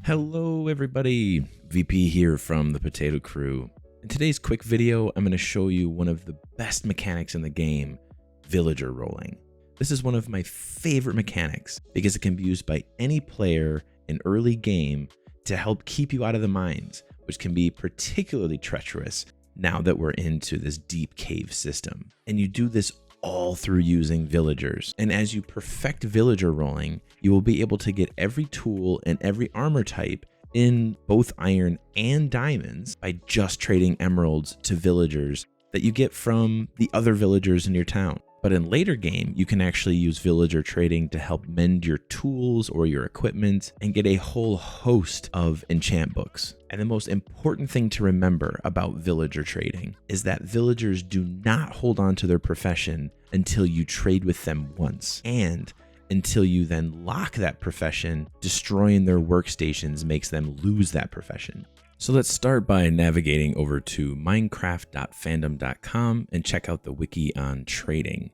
Hello everybody, VP here from the Potato Crew. In today's quick video, I'm going to show you one of the best mechanics in the game, villager rolling. This is one of my favorite mechanics because it can be used by any player in early game to help keep you out of the mines, which can be particularly treacherous now that we're into this deep cave system. And you do this all through using villagers. And as you perfect villager rolling, you will be able to get every tool and every armor type in both iron and diamonds by just trading emeralds to villagers that you get from the other villagers in your town. But in later game, you can actually use villager trading to help mend your tools or your equipment and get a whole host of enchant books. And the most important thing to remember about villager trading is that villagers do not hold on to their profession until you trade with them once, and until you then lock that profession. Destroying their workstations makes them lose that profession. So let's start by navigating over to minecraft.fandom.com and check out the wiki on trading.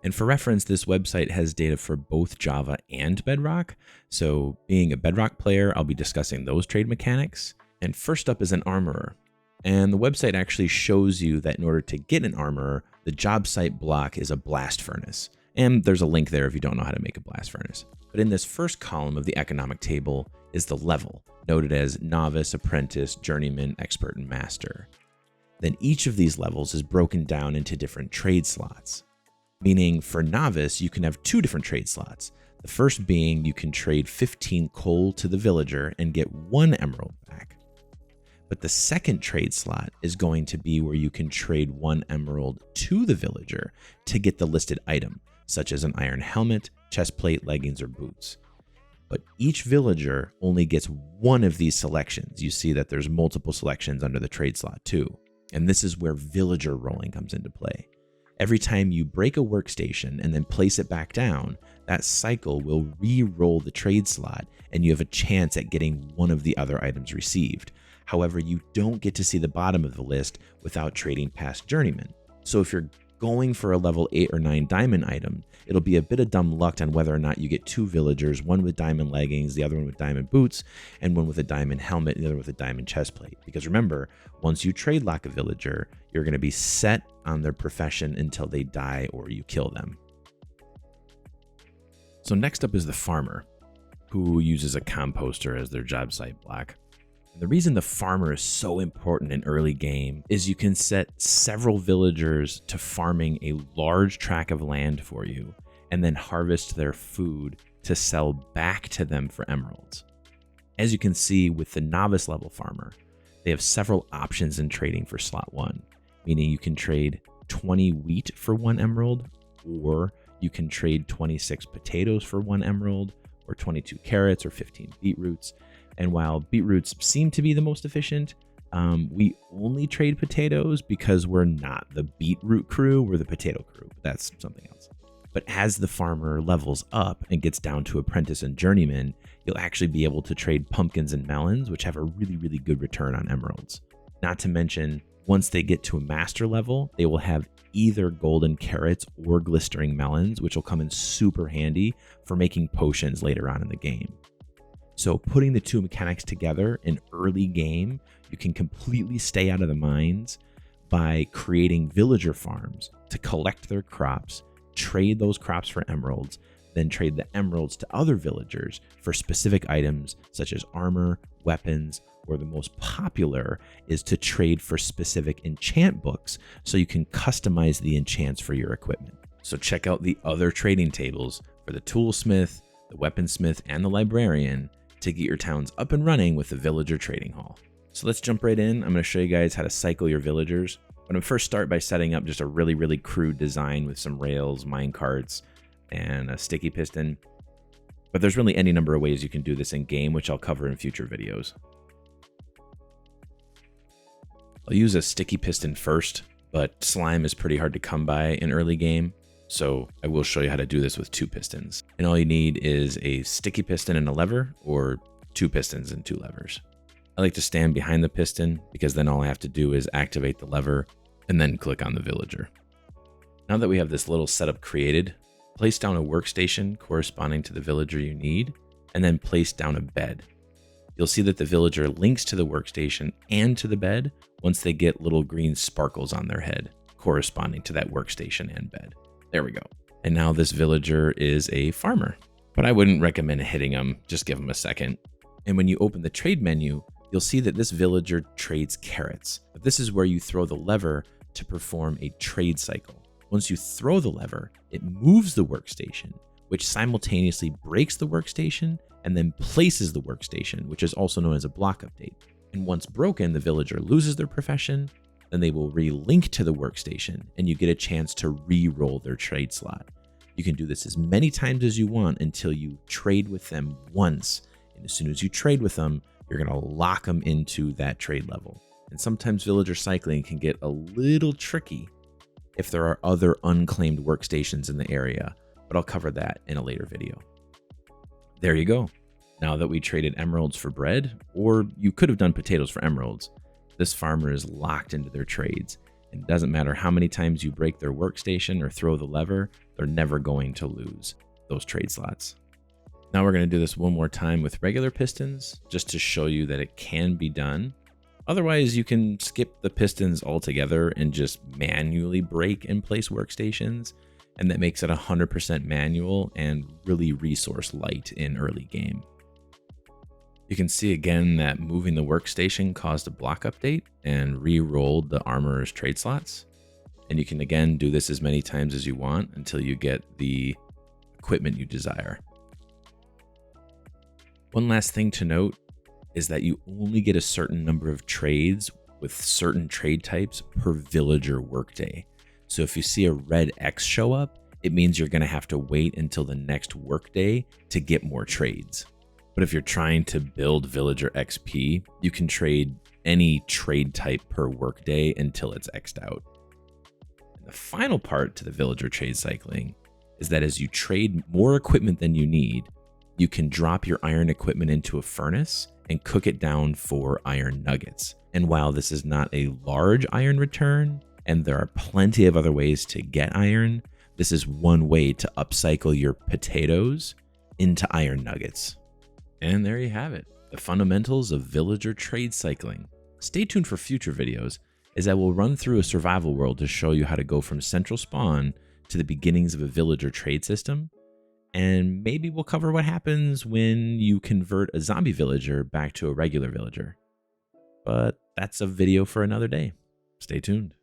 And for reference, this website has data for both Java and Bedrock. So being a Bedrock player, I'll be discussing those trade mechanics. And first up is an armorer. And the website actually shows you that in order to get an armorer, the job site block is a blast furnace. And there's a link there if you don't know how to make a blast furnace. But in this first column of the economic table is the level, noted as novice, apprentice, journeyman, expert, and master. Then each of these levels is broken down into different trade slots. Meaning for novice, you can have two different trade slots. The first being you can trade 15 coal to the villager and get 1 emerald back. But the second trade slot is going to be where you can trade 1 emerald to the villager to get the listed item, such as an iron helmet, chest plate, leggings, or boots. But each villager only gets one of these selections. You see that there's multiple selections under the trade slot too. And this is where villager rolling comes into play. Every time you break a workstation and then place it back down, that cycle will re-roll the trade slot and you have a chance at getting one of the other items received. However, you don't get to see the bottom of the list without trading past journeyman. So if you're going for a level 8 or 9 diamond item, it'll be a bit of dumb luck on whether or not you get 2 villagers, one with diamond leggings, the other one with diamond boots, and one with a diamond helmet, and the other with a diamond chest plate. Because remember, once you trade lock a villager, you're going to be set on their profession until they die or you kill them. So next up is the farmer, who uses a composter as their job site block. The reason the farmer is so important in early game is you can set several villagers to farming a large tract of land for you and then harvest their food to sell back to them for emeralds. As you can see with the novice level farmer, they have several options in trading for slot 1, meaning you can trade 20 wheat for 1 emerald, or you can trade 26 potatoes for 1 emerald, or 22 carrots or 15 beetroots. And while beetroots seem to be the most efficient, we only trade potatoes because we're not the beetroot crew, we're the potato crew. That's something else. But as the farmer levels up and gets down to apprentice and journeyman, you'll actually be able to trade pumpkins and melons, which have a really, really good return on emeralds. Not to mention, once they get to a master level, they will have either golden carrots or glistering melons, which will come in super handy for making potions later on in the game. So putting the two mechanics together in early game, you can completely stay out of the mines by creating villager farms to collect their crops, trade those crops for emeralds, then trade the emeralds to other villagers for specific items such as armor, weapons, or the most popular is to trade for specific enchant books so you can customize the enchants for your equipment. So check out the other trading tables for the toolsmith, the weaponsmith, and the librarian to get your towns up and running with the villager trading hall. So let's jump right in. I'm going to show you guys how to cycle your villagers. I'm going to first start by setting up just a really, really crude design with some rails, mine carts, and a sticky piston. But there's really any number of ways you can do this in game, which I'll cover in future videos. I'll use a sticky piston first, but slime is pretty hard to come by in early game. So I will show you how to do this with 2 pistons. And all you need is a sticky piston and a lever, or 2 pistons and 2 levers. I like to stand behind the piston because then all I have to do is activate the lever and then click on the villager. Now that we have this little setup created, place down a workstation corresponding to the villager you need, and then place down a bed. you'll see that the villager links to the workstation and to the bed once they get little green sparkles on their head, corresponding to that workstation and bed. There we go. And now this villager is a farmer, but I wouldn't recommend hitting him. Just give him a second. And when you open the trade menu, you'll see that this villager trades carrots. But this is where you throw the lever to perform a trade cycle. Once you throw the lever, it moves the workstation, which simultaneously breaks the workstation and then places the workstation, which is also known as a block update. And once broken, the villager loses their profession, then they will relink to the workstation and you get a chance to re-roll their trade slot. You can do this as many times as you want until you trade with them once. And as soon as you trade with them, you're going to lock them into that trade level. And sometimes villager cycling can get a little tricky if there are other unclaimed workstations in the area, but I'll cover that in a later video. There you go. Now that we traded emeralds for bread, or you could have done potatoes for emeralds, this farmer is locked into their trades. And it doesn't matter how many times you break their workstation or throw the lever, they're never going to lose those trade slots. Now we're going to do this one more time with regular pistons, just to show you that it can be done. Otherwise, you can skip the pistons altogether and just manually break and place workstations. And that makes it 100% manual and really resource light in early game. You can see again that moving the workstation caused a block update and re-rolled the armorer's trade slots. And you can again do this as many times as you want until you get the equipment you desire. One last thing to note is that you only get a certain number of trades with certain trade types per villager workday. So if you see a red X show up, it means you're going to have to wait until the next workday to get more trades. But if you're trying to build villager XP, you can trade any trade type per workday until it's X'd out. And the final part to the villager trade cycling is that as you trade more equipment than you need, you can drop your iron equipment into a furnace and cook it down for iron nuggets. And while this is not a large iron return, and there are plenty of other ways to get iron, this is one way to upcycle your potatoes into iron nuggets. And there you have it, the fundamentals of villager trade cycling. Stay tuned for future videos, as I will run through a survival world to show you how to go from central spawn to the beginnings of a villager trade system. And maybe we'll cover what happens when you convert a zombie villager back to a regular villager. But that's a video for another day. Stay tuned.